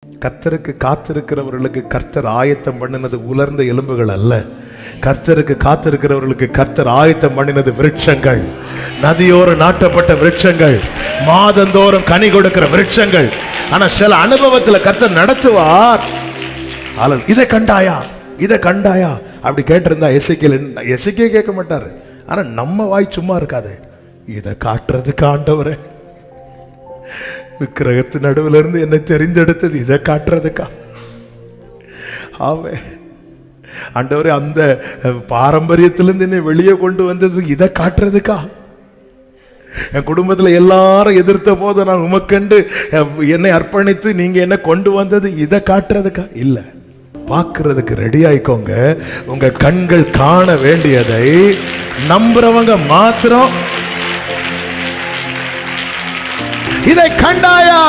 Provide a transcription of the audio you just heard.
கர்த்தருக்கு காத்திருக்கிறவர்களுக்கு கர்த்தர் ஆயத்தம் பண்ணினது உலர்ந்த எலும்புகள் அல்ல. கர்த்தருக்கு காத்திருக்கிறவர்களுக்கு கர்த்தர் ஆயத்தம் பண்ணினது விருட்சங்கள், நதியோர நாட்டப்பட்ட விருட்சங்கள், மாதந்தோறும் கனி கொடுக்கிற விருட்சங்கள். ஆனா சில அனுபவத்துல கர்த்தர் நடத்துவார். இதை கண்டாயா, இதை கண்டாயா அப்படி கேட்டிருந்தா எசேக்கியேல் கேட்க மாட்டாரு. ஆனா நம்ம வாய் சும்மா இருக்காது. இதை காட்டுறதுக்கு ஆண்டவரே, விக்கிரகத்து நடுவில் இருந்து என்னை தெரிந்தெடுத்தது இதை காட்டுறதுக்கா? ஆவே ஆண்டவரே, அந்த பாரம்பரியத்திலிருந்து என்னை வெளியே கொண்டு வந்தது இதை காட்டுறதுக்கா? என் குடும்பத்துல எல்லாரும் எதிர்த்த போது நான் உமக்கண்டு என்னை அர்ப்பணித்து நீங்க என்ன கொண்டு வந்தது இதை காட்டுறதுக்கா? இல்ல, பார்க்கிறதுக்கு ரெடி ஆயிக்கோங்க. உங்க கண்கள் காண வேண்டியதை நம்புறவங்க மாத்திரம். இதை கண்டாயா?